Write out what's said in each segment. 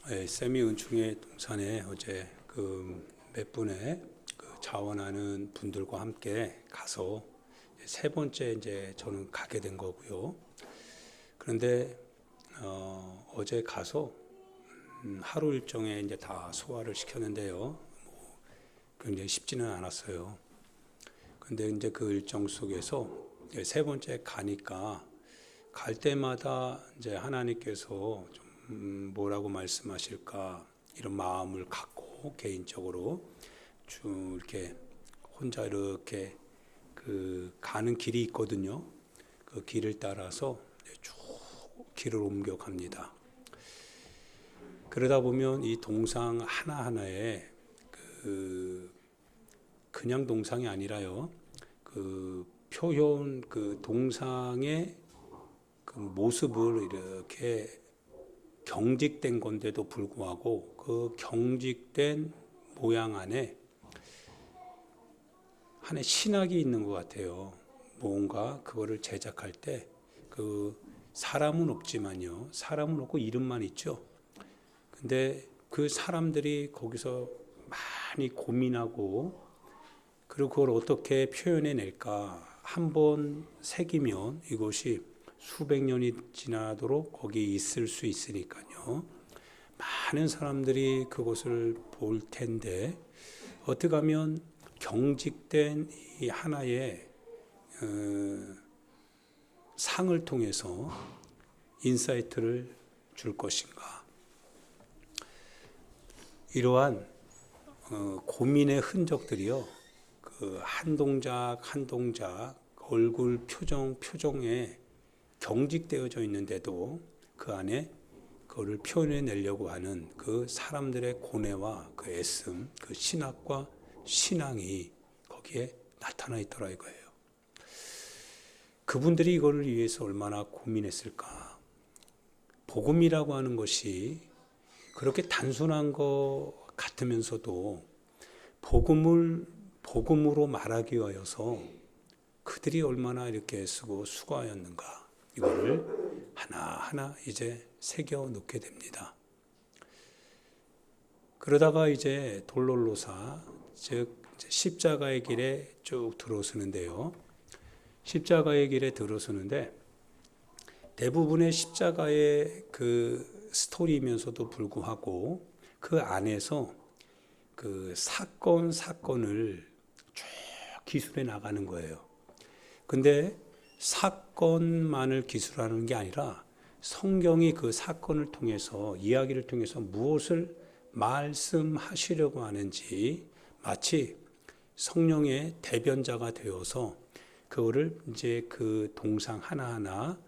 세미 은총의 동산에 어제 몇 분의 자원하는 분들과 함께 가서 세 번째 이제 저는 가게 된 거고요. 그런데 어제 가서 하루 일정에 이제 다 소화를 시켰는데요. 굉장히 쉽지는 않았어요. 근데 이제 그 일정 속에서 세 번째 가니까 갈 때마다 이제 하나님께서 좀 뭐라고 말씀하실까 이런 마음을 갖고 개인적으로 쭉 이렇게 혼자 이렇게 가는 길이 있거든요. 그 길을 따라서 쭉 길을 옮겨 갑니다. 그러다 보면 이 동상 하나하나에 그냥 동상이 아니라요. 표현 동상의 모습을 이렇게 경직된 건데도 불구하고 그 경직된 모양 안에 하나의 신학이 있는 것 같아요. 뭔가 그거를 제작할 때 사람은 없지만요. 사람은 없고 이름만 있죠. 근데 그 사람들이 거기서 많이 고민하고 그리고 그걸 어떻게 표현해낼까 한번 새기면 이것이 수백 년이 지나도록 거기 있을 수 있으니까요. 많은 사람들이 그것을 볼 텐데 어떻게 하면 경직된 이 하나의 상을 통해서 인사이트를 줄 것인가. 이러한 고민의 흔적들이요. 한 동작 한 동작 얼굴 표정에 경직되어져 있는데도 그 안에 그거를 표현해내려고 하는 그 사람들의 고뇌와 그 애씀, 그 신학과 신앙이 거기에 나타나 있더라 이거예요. 그분들이 이거를 위해서 얼마나 고민했을까. 복음이라고 하는 것이 그렇게 단순한 것 같으면서도 복음으로 말하기 위하여서 그들이 얼마나 이렇게 쓰고 수고하였는가. 이거를 하나하나 이제 새겨 놓게 됩니다. 그러다가 이제 돌롤로사, 즉 십자가의 길에 쭉 들어서는데요. 십자가의 길에 들어서는데 대부분의 십자가의 그 스토리이면서도 불구하고 그 안에서 그 사건을 쭉 기술해 나가는 거예요. 근데 사건만을 기술하는 게 아니라 성경이 그 사건을 통해서 이야기를 통해서 무엇을 말씀하시려고 하는지 마치 성령의 대변자가 되어서 그거를 이제 그 동상 하나하나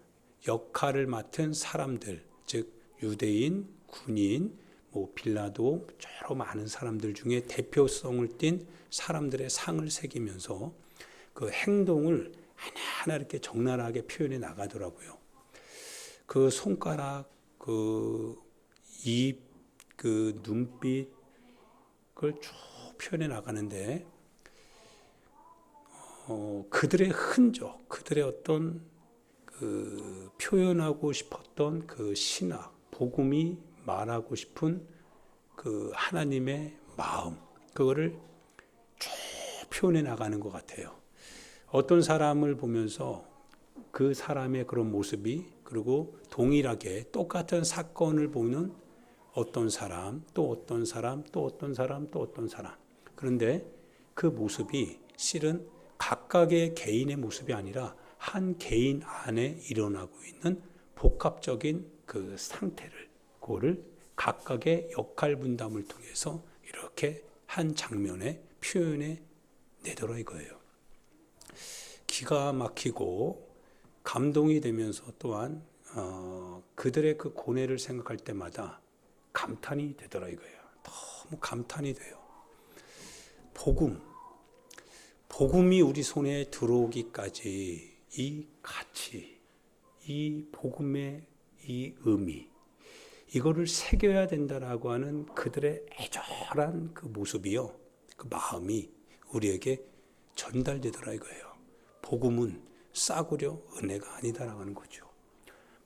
역할을 맡은 사람들, 즉 유대인, 군인, 빌라도 여러 많은 사람들 중에 대표성을 띤 사람들의 상을 새기면서 그 행동을 하나하나 이렇게 적나라하게 표현해 나가더라고요. 그 손가락, 그 입, 그 눈빛, 그걸 쭉 표현해 나가는데, 그들의 흔적, 그들의 어떤 그 표현하고 싶었던 그 신학, 복음이 말하고 싶은 그 하나님의 마음, 그거를 쭉 표현해 나가는 것 같아요. 어떤 사람을 보면서 그 사람의 그런 모습이 그리고 동일하게 똑같은 사건을 보는 어떤 사람, 또 어떤 사람, 또 어떤 사람, 또 어떤 사람. 그런데 그 모습이 실은 각각의 개인의 모습이 아니라 한 개인 안에 일어나고 있는 복합적인 그 상태를, 그거를 각각의 역할 분담을 통해서 이렇게 한 장면에 표현해 내더라 이거예요. 기가 막히고 감동이 되면서 또한 그들의 그 고뇌를 생각할 때마다 감탄이 되더라 이거예요. 너무 감탄이 돼요. 복음이 우리 손에 들어오기까지 이 가치, 이 복음의 이 의미, 이거를 새겨야 된다라고 하는 그들의 애절한 그 모습이요, 그 마음이 우리에게 전달되더라 이거예요. 복음은 싸구려 은혜가 아니다라고 하는 거죠.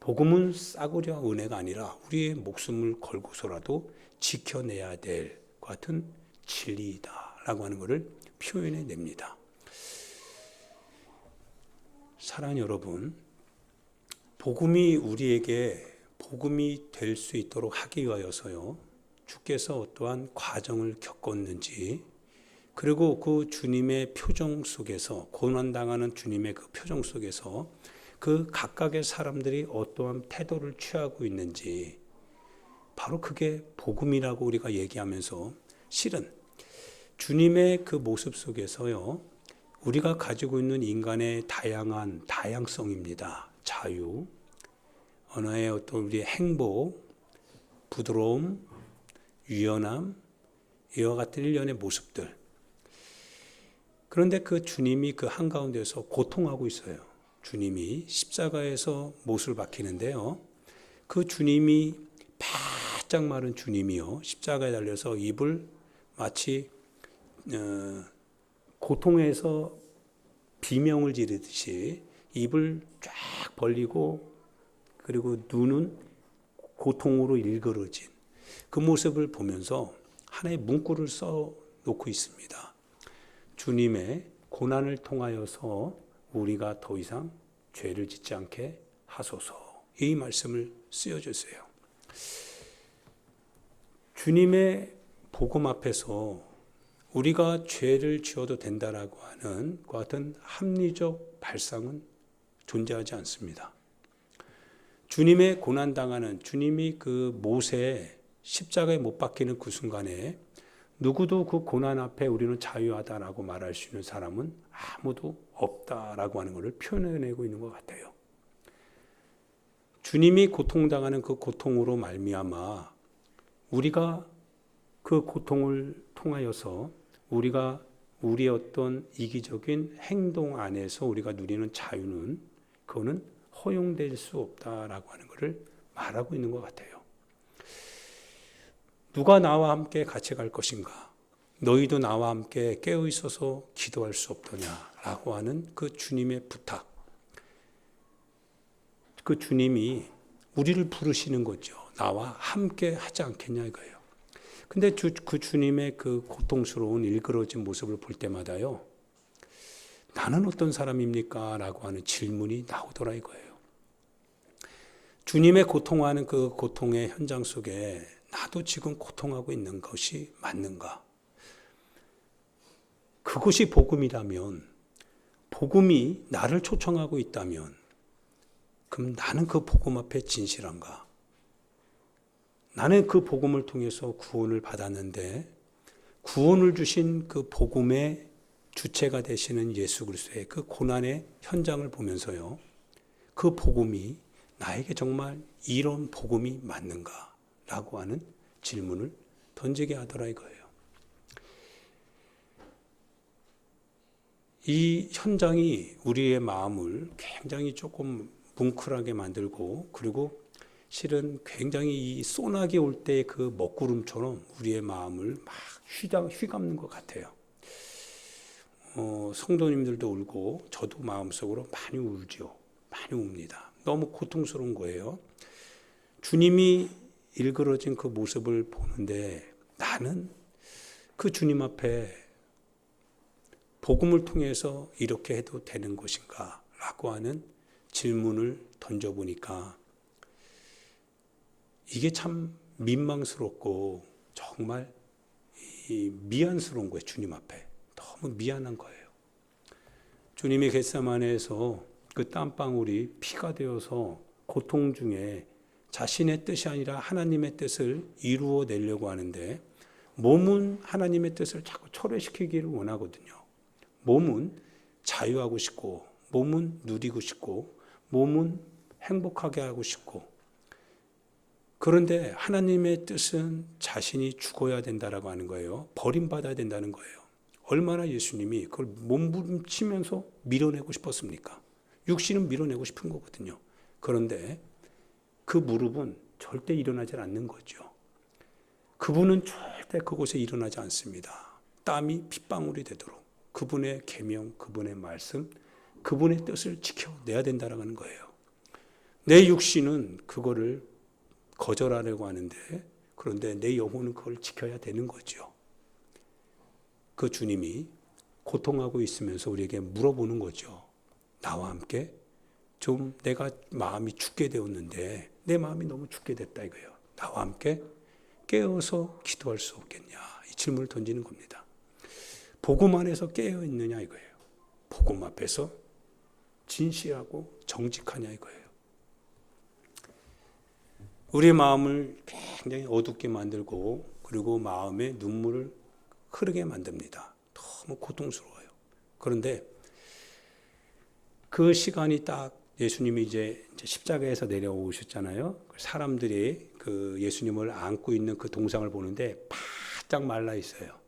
복음은 싸구려 은혜가 아니라 우리의 목숨을 걸고서라도 지켜내야 될 것 같은 진리이다라고 하는 것을 표현해 냅니다. 사랑하는 여러분, 복음이 우리에게 복음이 될 수 있도록 하기 위하여서요, 주께서 어떠한 과정을 겪었는지, 그리고 그 주님의 표정 속에서, 고난당하는 주님의 그 표정 속에서 그 각각의 사람들이 어떠한 태도를 취하고 있는지, 바로 그게 복음이라고 우리가 얘기하면서, 실은 주님의 그 모습 속에서요, 우리가 가지고 있는 인간의 다양성입니다. 자유, 언어의 어떤 우리의 행복, 부드러움, 유연함, 이와 같은 일련의 모습들. 그런데 그 주님이 그 한가운데서 고통하고 있어요. 주님이 십자가에서 못을 박히는데요, 그 주님이 바짝 마른 주님이요, 십자가에 달려서 입을 마치 고통에서 비명을 지르듯이 입을 쫙 벌리고, 그리고 눈은 고통으로 일그러진 그 모습을 보면서 하나의 문구를 써 놓고 있습니다. 주님의 고난을 통하여서 우리가 더 이상 죄를 짓지 않게 하소서. 이 말씀을 쓰여주세요. 주님의 복음 앞에서 우리가 죄를 지어도 된다라고 하는 그 같은 합리적 발상은 존재하지 않습니다. 주님의 고난당하는, 주님이 그 못에 십자가에 못 박히는 그 순간에 누구도 그 고난 앞에 우리는 자유하다라고 말할 수 있는 사람은 아무도 없다라고 하는 것을 표현해내고 있는 것 같아요. 주님이 고통당하는 그 고통으로 말미암아 우리가 그 고통을 통하여서 우리가 우리의 어떤 이기적인 행동 안에서 우리가 누리는 자유는, 그거는 허용될 수 없다라고 하는 것을 말하고 있는 것 같아요. 누가 나와 함께 같이 갈 것인가? 너희도 나와 함께 깨어 있어서 기도할 수 없더냐라고 하는 그 주님의 부탁. 그 주님이 우리를 부르시는 거죠. 나와 함께 하지 않겠냐 이거예요. 근데 그 주님의 그 고통스러운 일그러진 모습을 볼 때마다요, 나는 어떤 사람입니까? 라고 하는 질문이 나오더라 이거예요. 주님의 고통하는 그 고통의 현장 속에 나도 지금 고통하고 있는 것이 맞는가? 그것이 복음이라면, 복음이 나를 초청하고 있다면, 그럼 나는 그 복음 앞에 진실한가? 나는 그 복음을 통해서 구원을 받았는데, 구원을 주신 그 복음의 주체가 되시는 예수 그리스도의 그 고난의 현장을 보면서요, 그 복음이 나에게 정말 이런 복음이 맞는가? 라고 하는 질문을 던지게 하더라 이거예요. 이 현장이 우리의 마음을 굉장히 조금 뭉클하게 만들고, 그리고 실은 굉장히 이 소나기 올 때 그 먹구름처럼 우리의 마음을 막 휘감는 것 같아요. 성도님들도 울고 저도 마음속으로 많이 울죠. 많이 웁니다. 너무 고통스러운 거예요. 주님이 일그러진 그 모습을 보는데 나는 그 주님 앞에 복음을 통해서 이렇게 해도 되는 것인가? 라고 하는 질문을 던져보니까 이게 참 민망스럽고 정말 미안스러운 거예요. 주님 앞에. 너무 미안한 거예요. 주님이 겟세마네에서 그 땀방울이 피가 되어서 고통 중에 자신의 뜻이 아니라 하나님의 뜻을 이루어내려고 하는데, 몸은 하나님의 뜻을 자꾸 철회시키기를 원하거든요. 몸은 자유하고 싶고, 몸은 누리고 싶고, 몸은 행복하게 하고 싶고, 그런데 하나님의 뜻은 자신이 죽어야 된다라고 하는 거예요. 버림받아야 된다는 거예요. 얼마나 예수님이 그걸 몸부림치면서 밀어내고 싶었습니까? 육신은 밀어내고 싶은 거거든요. 그런데 그 무릎은 절대 일어나지 않는 거죠. 그분은 절대 그곳에 일어나지 않습니다. 땀이 핏방울이 되도록 그분의 계명, 그분의 말씀, 그분의 뜻을 지켜내야 된다는 거예요. 내 육신은 그거를 거절하려고 하는데, 그런데 내 영혼은 그걸 지켜야 되는 거죠. 그 주님이 고통하고 있으면서 우리에게 물어보는 거죠. 나와 함께 좀 내가 마음이 죽게 되었는데 내 마음이 너무 죽게 됐다 이거예요. 나와 함께 깨어서 기도할 수 없겠냐, 이 질문을 던지는 겁니다. 복음 안에서 깨어 있느냐 이거예요. 복음 앞에서 진실하고 정직하냐 이거예요. 우리의 마음을 굉장히 어둡게 만들고, 그리고 마음에 눈물을 흐르게 만듭니다. 너무 고통스러워요. 그런데 그 시간이 딱 예수님이 이제 십자가에서 내려오셨잖아요. 사람들이 그 예수님을 안고 있는 그 동상을 보는데 바짝 말라 있어요.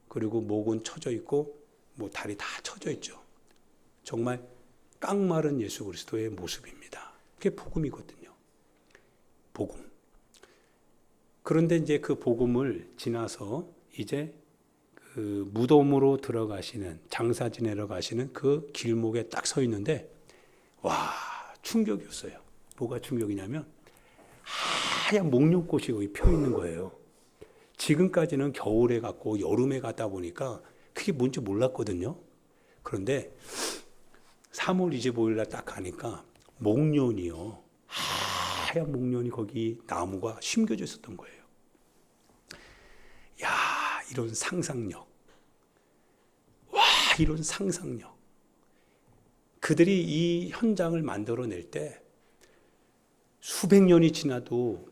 그리고 목은 쳐져 있고 뭐 다리 다 쳐져 있죠. 정말 깡마른 예수 그리스도의 모습입니다. 그게 복음이거든요. 복음. 그런데 이제 그 복음을 지나서 이제 그 무덤으로 들어가시는, 장사 지내러 가시는 그 길목에 딱 서 있는데, 와, 충격이었어요. 뭐가 충격이냐면 하얀 목련꽃이 거기 펴 있는 거예요. 지금까지는 겨울에 갔고 여름에 갔다 보니까 그게 뭔지 몰랐거든요. 그런데 3월 25일 날 딱 가니까 목련이요, 하얀 목련이 거기 나무가 심겨져 있었던 거예요. 야, 이런 상상력. 와, 이런 상상력. 그들이 이 현장을 만들어낼 때 수백 년이 지나도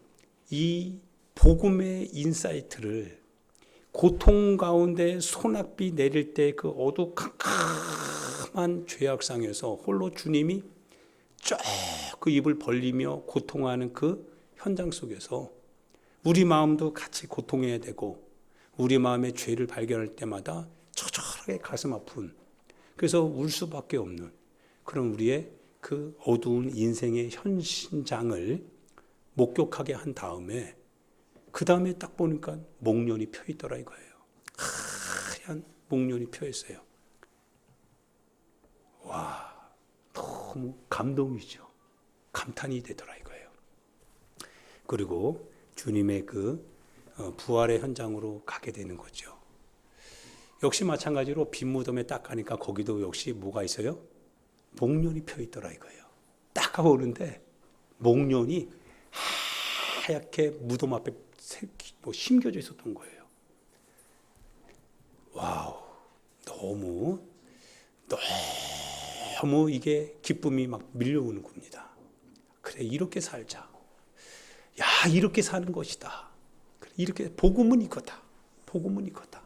이 복음의 인사이트를, 고통 가운데 소낙비 내릴 때 그 어두컴컴한 죄악상에서 홀로 주님이 쫙 그 입을 벌리며 고통하는 그 현장 속에서 우리 마음도 같이 고통해야 되고, 우리 마음의 죄를 발견할 때마다 처절하게 가슴 아픈, 그래서 울 수밖에 없는 그런 우리의 그 어두운 인생의 현장을 목격하게 한 다음에, 그 다음에 딱 보니까 목련이 펴 있더라 이거예요. 하얀 목련이 펴 있어요. 와, 너무 감동이죠. 감탄이 되더라 이거예요. 그리고 주님의 그 부활의 현장으로 가게 되는 거죠. 역시 마찬가지로 빈 무덤에 딱 가니까 거기도 역시 뭐가 있어요? 목련이 펴 있더라 이거예요. 딱 가보는데 목련이 하얗게 무덤 앞에 심겨져 있었던 거예요. 와우, 너무 이게 기쁨이 막 밀려오는 겁니다. 그래, 이렇게 살자. 야, 이렇게 사는 것이다. 그래, 이렇게 복음은 이거다. 복음은 이거다.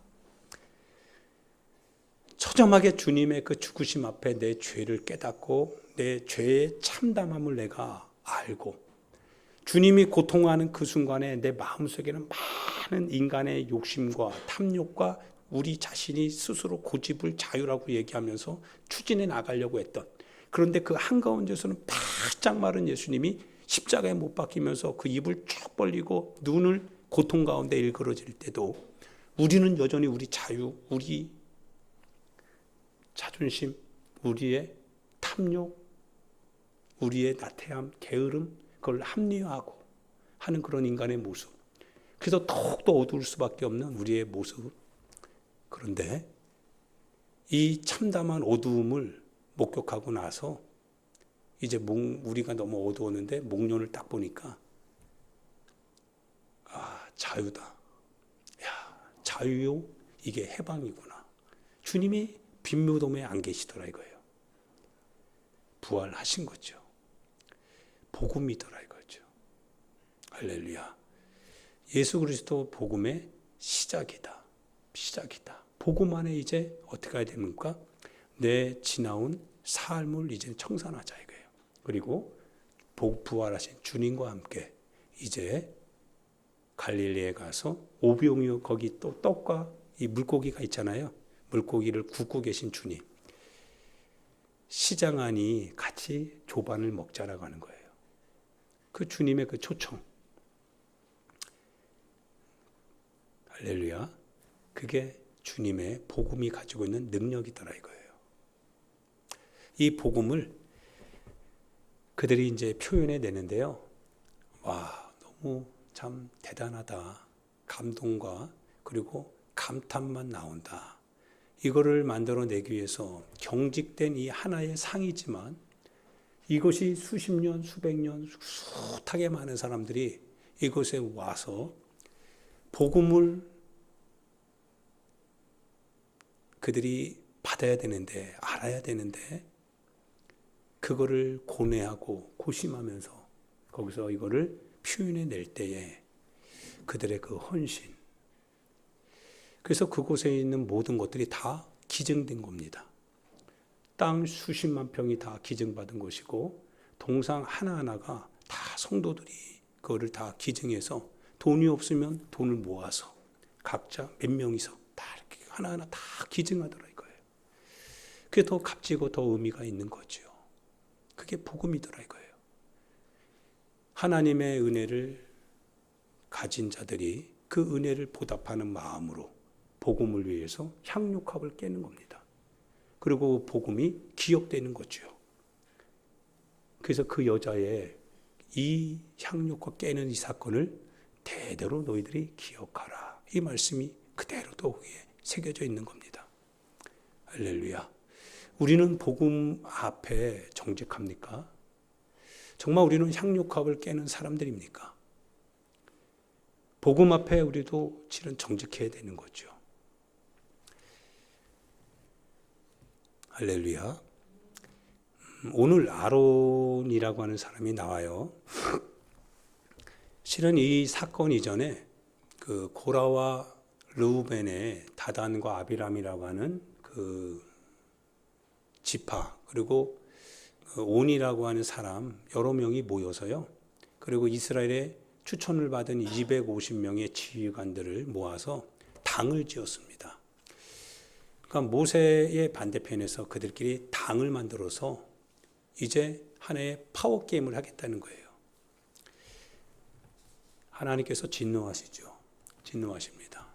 처절하게 주님의 그 죽으심 앞에 내 죄를 깨닫고 내 죄의 참담함을 내가 알고, 주님이 고통하는 그 순간에 내 마음속에는 많은 인간의 욕심과 탐욕과 우리 자신이 스스로 고집을 자유라고 얘기하면서 추진해 나가려고 했던, 그런데 그 한가운데서는 바짝 마른 예수님이 십자가에 못 박히면서 그 입을 쭉 벌리고 눈을 고통 가운데 일그러질 때도 우리는 여전히 우리 자유, 우리 자존심, 우리의 탐욕, 우리의 나태함, 게으름, 그걸 합리화하고 하는 그런 인간의 모습. 그래서 더욱더 어두울 수밖에 없는 우리의 모습. 그런데 이 참담한 어두움을 목격하고 나서 이제 우리가 너무 어두웠는데 목련을 딱 보니까, 아, 자유다. 야, 자유요? 이게 해방이구나. 주님이 빈무덤에 안 계시더라 이거예요. 부활하신 거죠. 복음이더라 이거죠. 할렐루야. 예수 그리스도 복음의 시작이다. 시작이다. 복음 안에 이제 어떻게 해야 됩니까? 내 지나온 삶을 이제 청산하자 이거예요. 그리고 부활하신 주님과 함께 이제 갈릴리에 가서 오병이어, 거기 또 떡과 이 물고기가 있잖아요. 물고기를 굽고 계신 주님. 시장 안이 같이 조반을 먹자라고 하는 거예요. 그 주님의 그 초청. 할렐루야. 그게 주님의 복음이 가지고 있는 능력이더라 이거예요. 이 복음을 그들이 이제 표현해 내는데요. 와, 너무 참 대단하다. 감동과 그리고 감탄만 나온다. 이거를 만들어내기 위해서 경직된 이 하나의 상이지만 이것이 수십 년, 수백 년, 숱하게 많은 사람들이 이곳에 와서 복음을 그들이 받아야 되는데, 알아야 되는데, 그거를 고뇌하고 고심하면서 거기서 이거를 표현해 낼 때에 그들의 그 헌신. 그래서 그곳에 있는 모든 것들이 다 기증된 겁니다. 땅 수십만 평이 다 기증받은 것이고 동상 하나하나가 다 성도들이 그거를 다 기증해서 돈이 없으면 돈을 모아서 각자 몇 명이서 다 이렇게 하나하나 다 기증하더라 이거예요. 그게 더 값지고 더 의미가 있는 거죠. 그게 복음이더라 이거예요. 하나님의 은혜를 가진 자들이 그 은혜를 보답하는 마음으로 복음을 위해서 향육합을 깨는 겁니다. 그리고 복음이 기억되는 거죠. 그래서 그 여자의 이 향육합 깨는 이 사건을 대대로 너희들이 기억하라. 이 말씀이 그대로 또 거기에 새겨져 있는 겁니다. 할렐루야. 우리는 복음 앞에 정직합니까? 정말 우리는 향육합을 깨는 사람들입니까? 복음 앞에 우리도 실은 정직해야 되는 거죠. 할렐루야. 오늘 아론이라고 하는 사람이 나와요. 실은 이 사건 이전에 그 고라와 르우벤의 다단과 아비람이라고 하는 그 지파, 그리고 온이라고 하는 사람 여러 명이 모여서요. 그리고 이스라엘의 추천을 받은 250명의 지휘관들을 모아서 당을 지었습니다. 그러니까 모세의 반대편에서 그들끼리 당을 만들어서 이제 하나의 파워 게임을 하겠다는 거예요. 하나님께서 진노하시죠. 진노하십니다.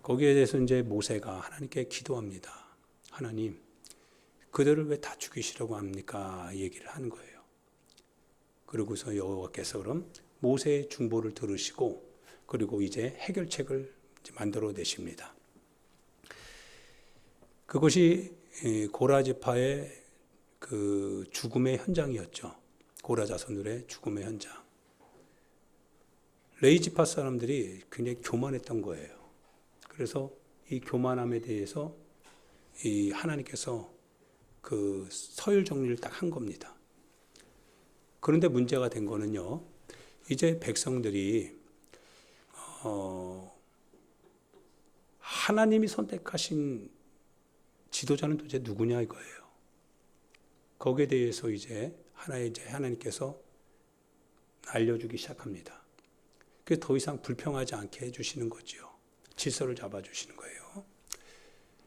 거기에 대해서 이제 모세가 하나님께 기도합니다. 하나님, 그들을 왜 다 죽이시려고 합니까? 얘기를 하는 거예요. 그러고서 여호와께서 그럼 모세의 중보를 들으시고 그리고 이제 해결책을 만들어 내십니다. 그것이 고라 지파의 그 죽음의 현장이었죠. 고라 자손들의 죽음의 현장. 레위 지파 사람들이 굉장히 교만했던 거예요. 그래서 이 교만함에 대해서 이 하나님께서 그 서열 정리를 딱 한 겁니다. 그런데 문제가 된 거는요. 이제 백성들이 하나님이 선택하신 지도자는 도대체 누구냐 이거예요. 거기에 대해서 이제 하나님께서 알려주기 시작합니다. 그게 더 이상 불평하지 않게 해주시는 거죠. 질서를 잡아주시는 거예요.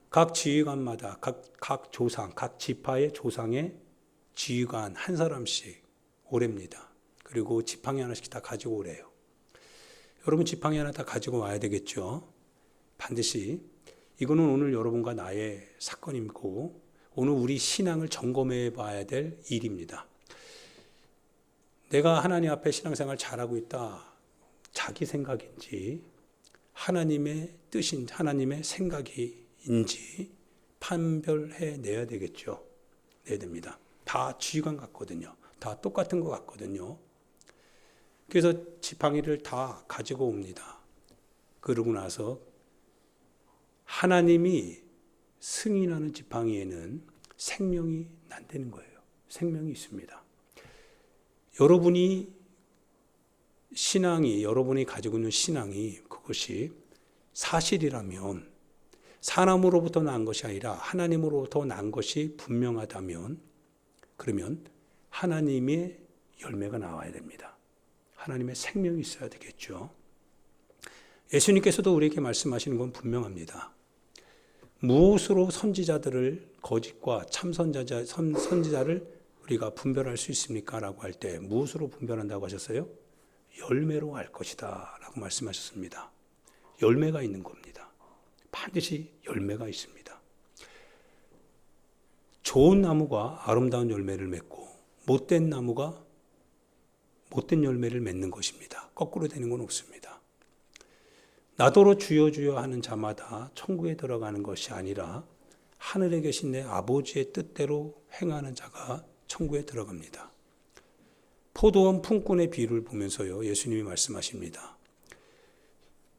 각 지휘관마다 각 조상, 각 지파의 조상의 지휘관 한 사람씩 오랩니다. 그리고 지팡이 하나씩 다 가지고 오래요. 여러분 지팡이 하나 다 가지고 와야 되겠죠. 반드시 이거는 오늘 여러분과 나의 사건이고 오늘 우리 신앙을 점검해 봐야 될 일입니다. 내가 하나님 앞에 신앙생활 잘하고 있다. 자기 생각인지 하나님의 뜻인지 하나님의 생각인지 판별해 내야 되겠죠. 내야 됩니다. 다 지휘관 같거든요. 다 똑같은 것 같거든요. 그래서 지팡이를 다 가지고 옵니다. 그러고 나서 하나님이 승인하는 지팡이에는 생명이 난다는 거예요. 생명이 있습니다. 여러분이 가지고 있는 신앙이 그것이 사실이라면 사람으로부터 난 것이 아니라 하나님으로부터 난 것이 분명하다면 그러면 하나님의 열매가 나와야 됩니다. 하나님의 생명이 있어야 되겠죠. 예수님께서도 우리에게 말씀하시는 건 분명합니다. 무엇으로 선지자들을 거짓과 참 선지자를 우리가 분별할 수 있습니까? 라고 할 때 무엇으로 분별한다고 하셨어요? 열매로 알 것이다 라고 말씀하셨습니다. 열매가 있는 겁니다. 반드시 열매가 있습니다. 좋은 나무가 아름다운 열매를 맺고 못된 나무가 못된 열매를 맺는 것입니다. 거꾸로 되는 건 없습니다. 나더러 주여 주여 하는 자마다 천국에 들어가는 것이 아니라 하늘에 계신 내 아버지의 뜻대로 행하는 자가 천국에 들어갑니다. 포도원 품꾼의 비유를 보면서요, 예수님이 말씀하십니다.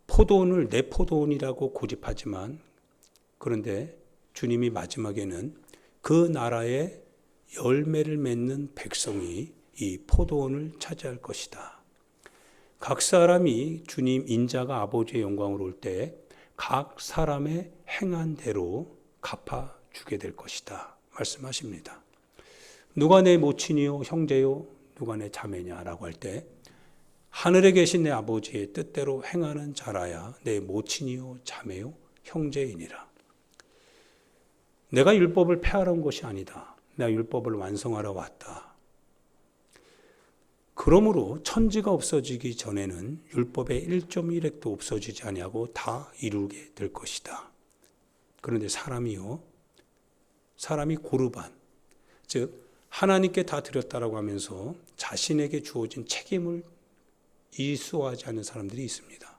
포도원을 내 포도원이라고 고집하지만, 그런데 주님이 마지막에는 그 나라의 열매를 맺는 백성이 이 포도원을 차지할 것이다. 각 사람이 주님 인자가 아버지의 영광으로 올 때 각 사람의 행한 대로 갚아주게 될 것이다 말씀하십니다. 누가 내 모친이요 형제요 누가 내 자매냐라고 할 때 하늘에 계신 내 아버지의 뜻대로 행하는 자라야 내 모친이요 자매요 형제이니라. 내가 율법을 폐하러 온 것이 아니다. 내가 율법을 완성하러 왔다. 그러므로 천지가 없어지기 전에는 율법의 1.1획도 없어지지 아니하고 다 이루게 될 것이다. 그런데 사람이 고르반, 즉 하나님께 다 드렸다라고 하면서 자신에게 주어진 책임을 이수하지 않는 사람들이 있습니다.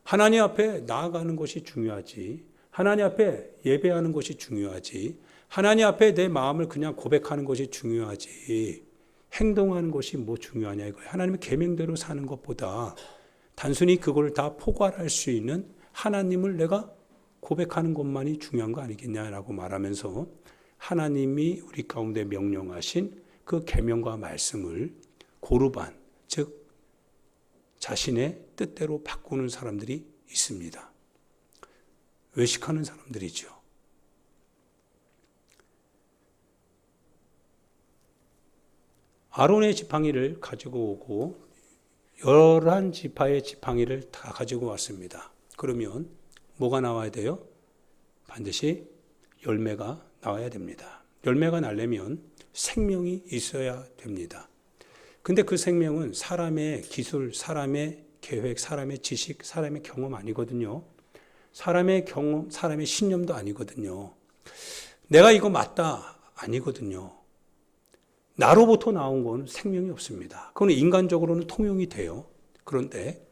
하나님 앞에 나아가는 것이 중요하지, 하나님 앞에 예배하는 것이 중요하지, 하나님 앞에 내 마음을 그냥 고백하는 것이 중요하지, 행동하는 것이 뭐 중요하냐 이거예요. 하나님의 계명대로 사는 것보다 단순히 그걸 다 포괄할 수 있는 하나님을 내가 고백하는 것만이 중요한 거 아니겠냐라고 말하면서 하나님이 우리 가운데 명령하신 그 계명과 말씀을 고르반, 즉 자신의 뜻대로 바꾸는 사람들이 있습니다. 외식하는 사람들이죠. 아론의 지팡이를 가지고 오고 11지파의 지팡이를 다 가지고 왔습니다. 그러면 뭐가 나와야 돼요? 반드시 열매가 나와야 됩니다. 열매가 나려면 생명이 있어야 됩니다. 근데 그 생명은 사람의 기술, 사람의 계획, 사람의 지식, 사람의 경험 아니거든요. 사람의 경험, 사람의 신념도 아니거든요. 내가 이거 맞다 아니거든요. 나로부터 나온 건 생명이 없습니다. 그건 인간적으로는 통용이 돼요. 그런데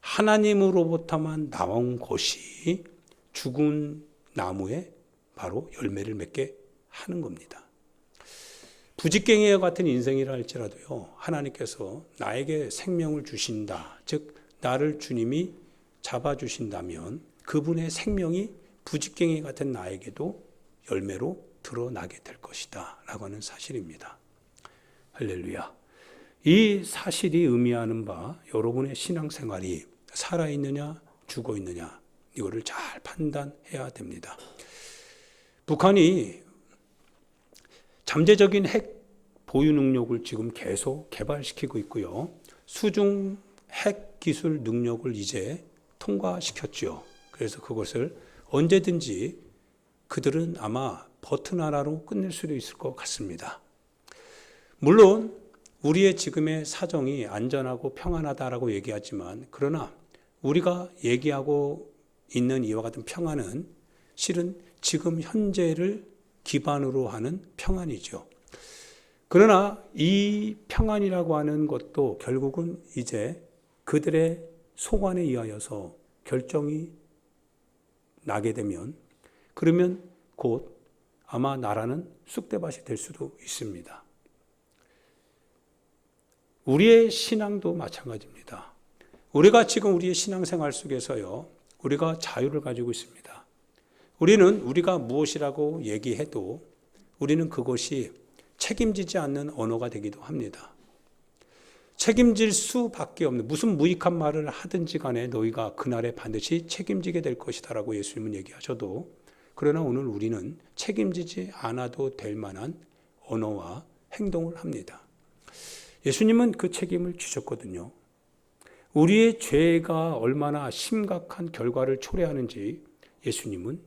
하나님으로부터만 나온 것이 죽은 나무에 바로 열매를 맺게 하는 겁니다. 부직갱이와 같은 인생이라 할지라도요, 하나님께서 나에게 생명을 주신다, 즉 나를 주님이 잡아주신다면 그분의 생명이 부직갱이 같은 나에게도 열매로 드러나게 될 것이다 라고 하는 사실입니다. 할렐루야. 이 사실이 의미하는 바 여러분의 신앙생활이 살아있느냐 죽어있느냐 이거를 잘 판단해야 됩니다. 북한이 잠재적인 핵 보유 능력을 지금 계속 개발시키고 있고요. 수중 핵 기술 능력을 이제 통과시켰죠. 그래서 그것을 언제든지 그들은 아마 버튼 하나로 끝낼 수도 있을 것 같습니다. 물론 우리의 지금의 사정이 안전하고 평안하다라고 얘기하지만, 그러나 우리가 얘기하고 있는 이와 같은 평안은 실은 지금 현재를 기반으로 하는 평안이죠. 그러나 이 평안이라고 하는 것도 결국은 이제 그들의 소관에 의하여서 결정이 나게 되면, 그러면 곧 아마 나라는 쑥대밭이 될 수도 있습니다. 우리의 신앙도 마찬가지입니다. 우리가 지금 우리의 신앙생활 속에서요, 우리가 자유를 가지고 있습니다. 우리가 무엇이라고 얘기해도 우리는 그것이 책임지지 않는 언어가 되기도 합니다. 책임질 수밖에 없는, 무슨 무익한 말을 하든지 간에 너희가 그날에 반드시 책임지게 될 것이다 라고 예수님은 얘기하셔도, 그러나 오늘 우리는 책임지지 않아도 될 만한 언어와 행동을 합니다. 예수님은 그 책임을 지셨거든요. 우리의 죄가 얼마나 심각한 결과를 초래하는지 예수님은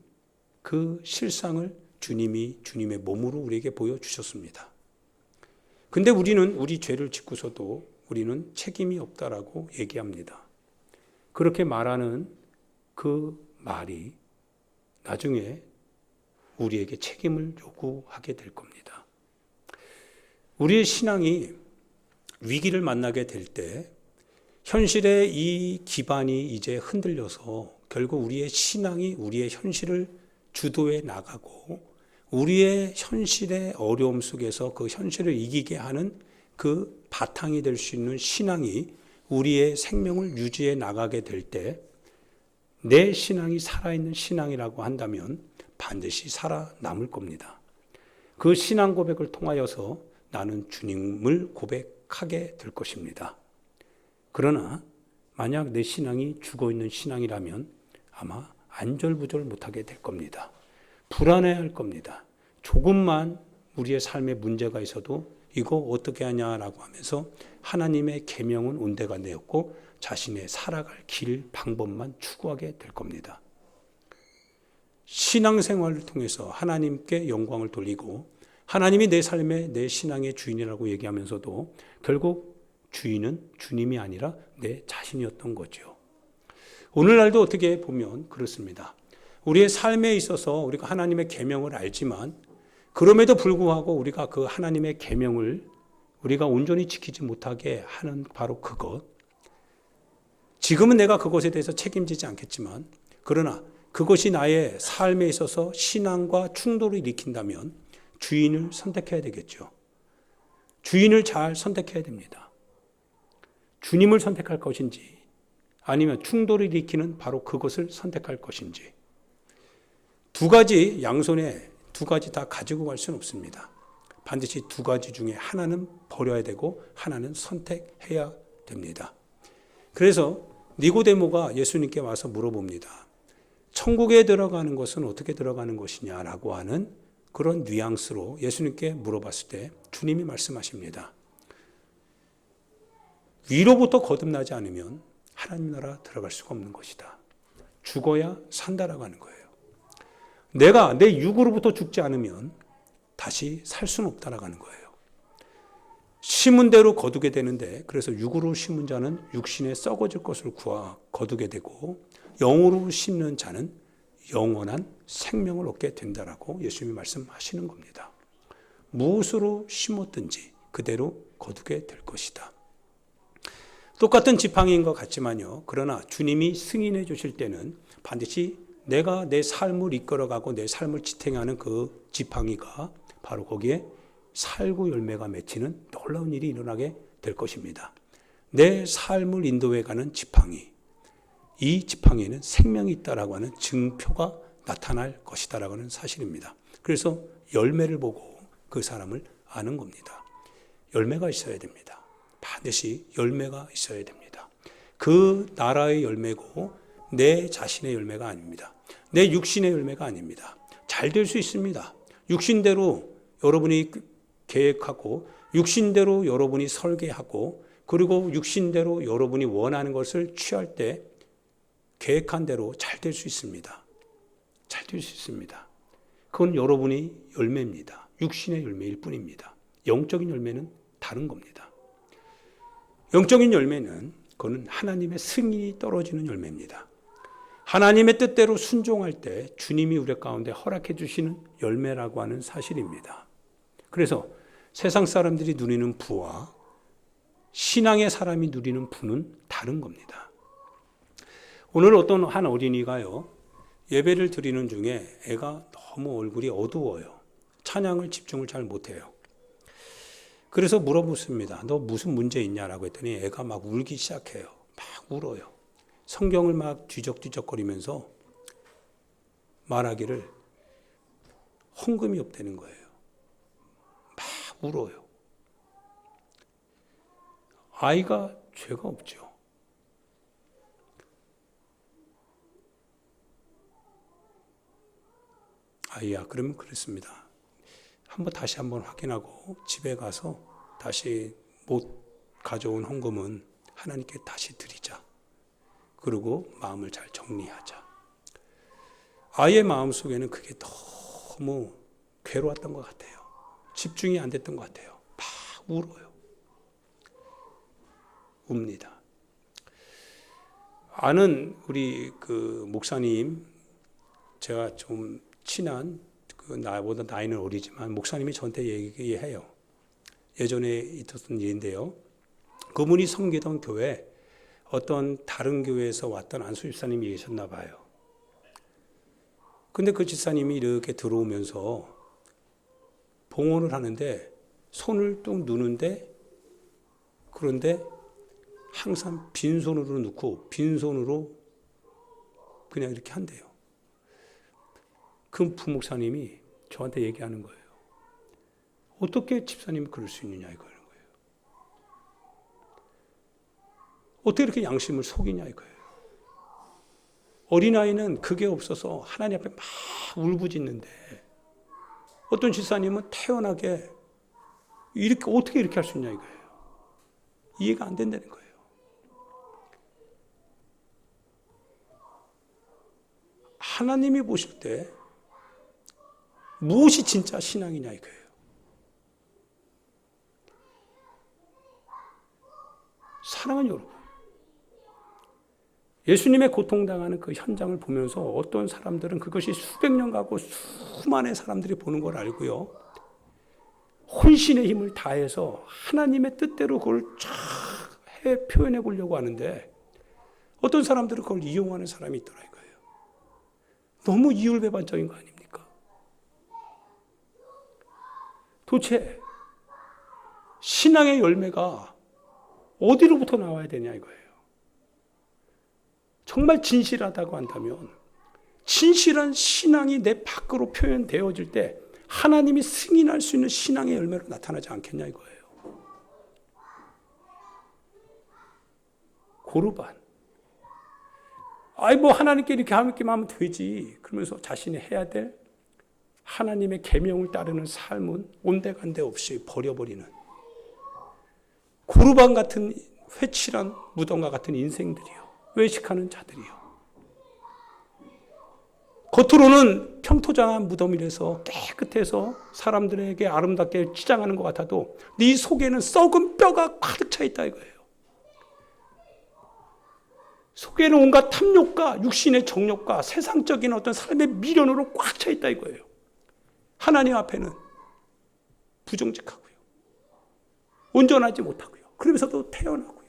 그 실상을 주님의 몸으로 우리에게 보여주셨습니다. 근데 우리는 우리 죄를 짓고서도 우리는 책임이 없다라고 얘기합니다. 그렇게 말하는 그 말이 나중에 우리에게 책임을 요구하게 될 겁니다. 우리의 신앙이 위기를 만나게 될 때 현실의 이 기반이 이제 흔들려서 결국 우리의 신앙이 우리의 현실을 주도해 나가고 우리의 현실의 어려움 속에서 그 현실을 이기게 하는 그 바탕이 될 수 있는 신앙이 우리의 생명을 유지해 나가게 될 때 내 신앙이 살아있는 신앙이라고 한다면 반드시 살아남을 겁니다. 그 신앙 고백을 통하여서 나는 주님을 고백하게 될 것입니다. 그러나 만약 내 신앙이 죽어있는 신앙이라면 아마 안절부절 못하게 될 겁니다. 불안해할 겁니다. 조금만 우리의 삶에 문제가 있어도 이거 어떻게 하냐라고 하면서 하나님의 계명은 온데가 내었고 자신의 살아갈 길 방법만 추구하게 될 겁니다. 신앙생활을 통해서 하나님께 영광을 돌리고 하나님이 내 삶의 내 신앙의 주인이라고 얘기하면서도 결국 주인은 주님이 아니라 내 자신이었던 거죠. 오늘날도 어떻게 보면 그렇습니다. 우리의 삶에 있어서 우리가 하나님의 계명을 알지만 그럼에도 불구하고 우리가 그 하나님의 계명을 우리가 온전히 지키지 못하게 하는 바로 그것. 지금은 내가 그것에 대해서 책임지지 않겠지만 그러나 그것이 나의 삶에 있어서 신앙과 충돌을 일으킨다면 주인을 선택해야 되겠죠. 주인을 잘 선택해야 됩니다. 주님을 선택할 것인지 아니면 충돌을 일으키는 바로 그것을 선택할 것인지 두 가지 양손에 두 가지 다 가지고 갈 수는 없습니다. 반드시 두 가지 중에 하나는 버려야 되고 하나는 선택해야 됩니다. 그래서 니고데모가 예수님께 와서 물어봅니다. 천국에 들어가는 것은 어떻게 들어가는 것이냐라고 하는 그런 뉘앙스로 예수님께 물어봤을 때 주님이 말씀하십니다. 위로부터 거듭나지 않으면 하나님 나라 들어갈 수가 없는 것이다. 죽어야 산다라고 하는 거예요. 내가 내 육으로부터 죽지 않으면 다시 살 수는 없다라고 하는 거예요. 심은 대로 거두게 되는데 그래서 육으로 심은 자는 육신에 썩어질 것을 거두게 되고 영으로 심는 자는 영원한 생명을 얻게 된다라고 예수님이 말씀하시는 겁니다. 무엇으로 심었든지 그대로 거두게 될 것이다. 똑같은 지팡이인 것 같지만요. 그러나 주님이 승인해 주실 때는 반드시 내가 내 삶을 이끌어가고 내 삶을 지탱하는 그 지팡이가 바로 거기에 살구 열매가 맺히는 놀라운 일이 일어나게 될 것입니다. 내 삶을 인도해가는 지팡이. 이 지팡이에는 생명이 있다라고 하는 증표가 나타날 것이다라고 하는 사실입니다. 그래서 열매를 보고 그 사람을 아는 겁니다. 열매가 있어야 됩니다. 반드시 열매가 있어야 됩니다. 그 나라의 열매고 내 자신의 열매가 아닙니다. 내 육신의 열매가 아닙니다. 잘 될 수 있습니다. 육신대로 여러분이 계획하고 육신대로 여러분이 설계하고 그리고 육신대로 여러분이 원하는 것을 취할 때 계획한 대로 잘 될 수 있습니다. 잘 될 수 있습니다. 그건 여러분이 열매입니다. 육신의 열매일 뿐입니다. 영적인 열매는 다른 겁니다. 영적인 열매는 그건 하나님의 승인이 떨어지는 열매입니다. 하나님의 뜻대로 순종할 때 주님이 우리 가운데 허락해 주시는 열매라고 하는 사실입니다. 그래서 세상 사람들이 누리는 부와 신앙의 사람이 누리는 부는 다른 겁니다. 오늘 어떤 한 어린이가요, 예배를 드리는 중에 애가 너무 얼굴이 어두워요. 찬양을 집중을 잘 못해요. 그래서 물어보습니다. 너 무슨 문제 있냐라고 했더니 애가 막 울기 시작해요. 막 울어요. 성경을 막 뒤적뒤적거리면서 말하기를 헌금이 없다는 거예요. 막 울어요. 아이가 죄가 없죠. 아이야, 그러면 그렇습니다. 다시 한번 확인하고 집에 가서 다시 못 가져온 헌금은 하나님께 다시 드리자. 그리고 마음을 잘 정리하자. 아이의 마음속에는 그게 너무 괴로웠던 것 같아요. 집중이 안 됐던 것 같아요. 막 울어요. 웁니다. 아는 우리 그 목사님, 제가 좀 친한, 나보다 나이는 어리지만 목사님이 저한테 얘기해요. 예전에 있었던 일인데요. 그분이 섬기던 교회 어떤 다른 교회에서 왔던 안수 집사님이 계셨나 봐요. 근데 그 집사님이 이렇게 들어오면서 봉헌을 하는데 손을 뚝 누는데, 그런데 항상 빈손으로 넣고 빈손으로 그냥 이렇게 한대요. 그 부목사님이 저한테 얘기하는 거예요. 어떻게 집사님이 그럴 수 있느냐 이거예요. 어떻게 이렇게 양심을 속이냐 이거예요. 어린아이는 그게 없어서 하나님 앞에 막 울부짖는데 어떤 집사님은 태연하게 이렇게 어떻게 이렇게 할 수 있냐 이거예요. 이해가 안 된다는 거예요. 하나님이 보실 때 무엇이 진짜 신앙이냐 이거예요. 사랑하는 여러분, 예수님의 고통당하는 그 현장을 보면서 어떤 사람들은 그것이 수백 년 가고 수많은 사람들이 보는 걸 알고요, 혼신의 힘을 다해서 하나님의 뜻대로 그걸 쫙 표현해 보려고 하는데 어떤 사람들은 그걸 이용하는 사람이 있더라 이거예요. 너무 이율배반적인 거 아닙니까? 도대체 신앙의 열매가 어디로부터 나와야 되냐 이거예요. 정말 진실하다고 한다면 진실한 신앙이 내 밖으로 표현되어질 때 하나님이 승인할 수 있는 신앙의 열매로 나타나지 않겠냐 이거예요. 고르반. 뭐 하나님께 이렇게 하면 되지. 그러면서 자신이 해야 될 하나님의 계명을 따르는 삶은 온데간데 없이 버려버리는 고르반 같은 회칠한 무덤과 같은 인생들이요. 외식하는 자들이요. 겉으로는 평토장한 무덤이라서 깨끗해서 사람들에게 아름답게 치장하는 것 같아도 네 속에는 썩은 뼈가 가득 차 있다 이거예요. 속에는 온갖 탐욕과 육신의 정욕과 세상적인 어떤 삶의 미련으로 꽉 차 있다 이거예요. 하나님 앞에는 부정직하고요. 온전하지 못하고요. 그러면서도 태어나고요.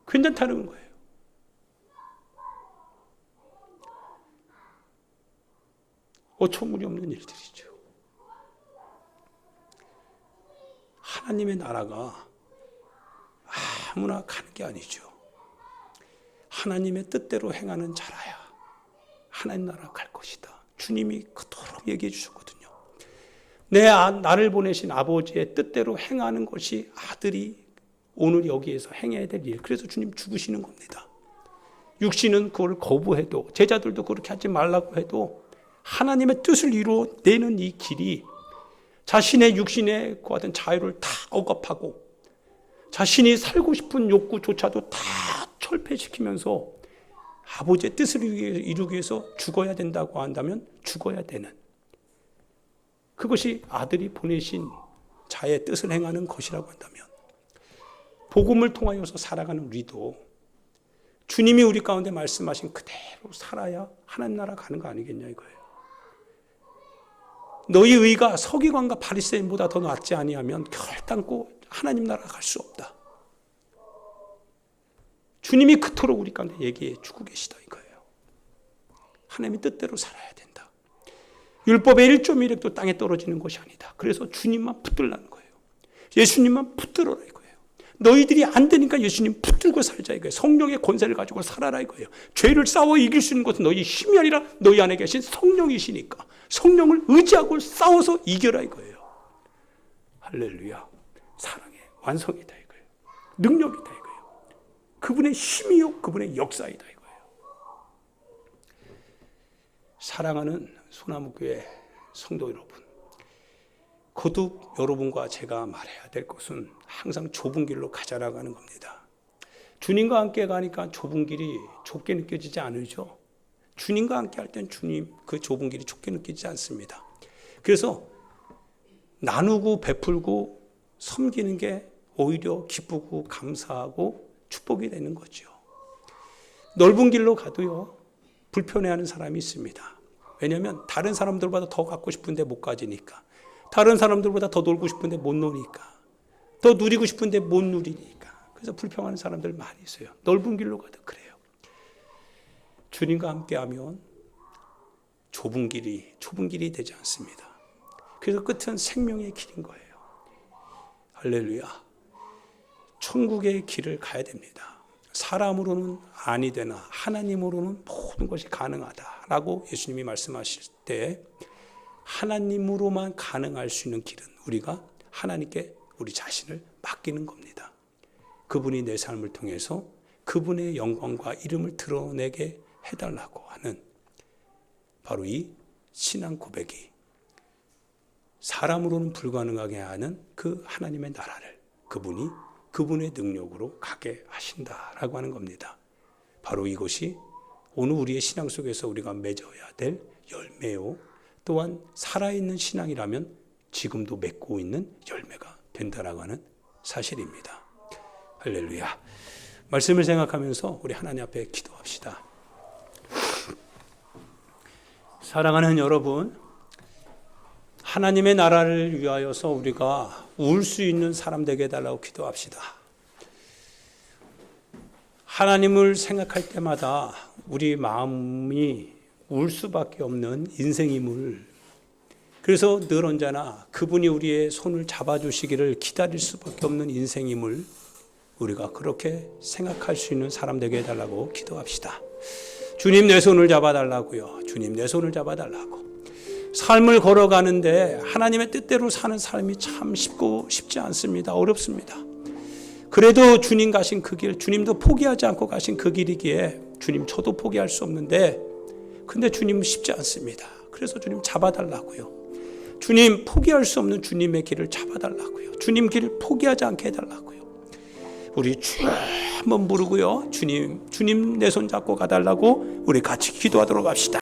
괜찮다는 거예요. 어처구니 없는 일들이죠. 하나님의 나라가 아무나 가는 게 아니죠. 하나님의 뜻대로 행하는 자라야 하나님 나라 갈 것이다. 주님이 그토록 얘기해 주셨거든요. 나를 보내신 아버지의 뜻대로 행하는 것이 아들이 오늘 여기에서 행해야 될 일. 그래서 주님 죽으시는 겁니다. 육신은 그걸 거부해도, 제자들도 그렇게 하지 말라고 해도 하나님의 뜻을 이루어내는 이 길이 자신의 육신에 구하던 자유를 다 억압하고 자신이 살고 싶은 욕구조차도 다 철폐시키면서 아버지의 뜻을 이루기 위해서 죽어야 된다고 한다면 죽어야 되는, 그것이 아들이 보내신 자의 뜻을 행하는 것이라고 한다면 복음을 통하여서 살아가는 우리도 주님이 우리 가운데 말씀하신 그대로 살아야 하나님 나라 가는 거 아니겠냐 이거예요. 너희 의가 서기관과 바리새인보다 더 낫지 아니하면 결단코 하나님 나라 갈 수 없다. 주님이 그토록 우리 가운데 얘기해 주고 계시다 이거예요. 하나님의 뜻대로 살아야 된다. 율법의 1.1획도 땅에 떨어지는 것이 아니다. 그래서 주님만 붙들라는 거예요. 예수님만 붙들어라 이거예요. 너희들이 안 되니까 예수님 붙들고 살자 이거예요. 성령의 권세를 가지고 살아라 이거예요. 죄를 싸워 이길 수 있는 것은 너희 힘이 아니라 너희 안에 계신 성령이시니까 성령을 의지하고 싸워서 이겨라 이거예요. 할렐루야. 사랑의 완성이다 이거예요. 능력이다 이거예요. 그분의 힘이요 그분의 역사이다 이거예요. 사랑하는 소나무교회 성도 여러분, 거듭 여러분과 제가 말해야 될 것은 항상 좁은 길로 가자라고 겁니다. 주님과 함께 가니까 좁은 길이 좁게 느껴지지 않으죠. 주님과 함께 할 땐 주님 그 좁은 길이 좁게 느껴지지 않습니다. 그래서 나누고 베풀고 섬기는 게 오히려 기쁘고 감사하고 축복이 되는 거죠. 넓은 길로 가도요 불편해하는 사람이 있습니다. 왜냐하면 다른 사람들보다 더 갖고 싶은데 못 가지니까. 다른 사람들보다 더 놀고 싶은데 못 노니까. 더 누리고 싶은데 못 누리니까. 그래서 불평하는 사람들 많이 있어요. 넓은 길로 가도 그래요. 주님과 함께하면 좁은 길이 되지 않습니다. 그래서 끝은 생명의 길인 거예요. 할렐루야. 천국의 길을 가야 됩니다. 사람으로는 아니 되나 하나님으로는 모든 것이 가능하다라고 예수님이 말씀하실 때 하나님으로만 가능할 수 있는 길은 우리가 하나님께 우리 자신을 맡기는 겁니다. 그분이 내 삶을 통해서 그분의 영광과 이름을 드러내게 해달라고 하는 바로 이 신앙 고백이 사람으로는 불가능하게 하는 그 하나님의 나라를 그분이 그분의 능력으로 가게 하신다라고 하는 겁니다. 바로 이것이 오늘 우리의 신앙 속에서 우리가 맺어야 될 열매요. 또한 살아있는 신앙이라면 지금도 맺고 있는 열매가 된다라고 하는 사실입니다. 할렐루야. 말씀을 생각하면서 우리 하나님 앞에 기도합시다. 사랑하는 여러분, 하나님의 나라를 위하여서 우리가 울 수 있는 사람 되게 해달라고 기도합시다. 하나님을 생각할 때마다 우리 마음이 울 수밖에 없는 인생임을, 그래서 늘 언제나 그분이 우리의 손을 잡아주시기를 기다릴 수밖에 없는 인생임을 우리가 그렇게 생각할 수 있는 사람 되게 해달라고 기도합시다. 주님 내 손을 잡아달라고요. 주님 내 손을 잡아달라고. 삶을 걸어가는데 하나님의 뜻대로 사는 삶이 참 쉽지 않습니다. 어렵습니다. 그래도 주님 가신 그 길, 주님도 포기하지 않고 가신 그 길이기에 주님 저도 포기할 수 없는데 근데 주님은 쉽지 않습니다. 그래서 주님 잡아달라고요. 주님 포기할 수 없는 주님의 길을 잡아달라고요. 주님 길을 포기하지 않게 해달라고요. 우리 주 한번 부르고요. 주님 내 손 잡고 가달라고 우리 같이 기도하도록 합시다.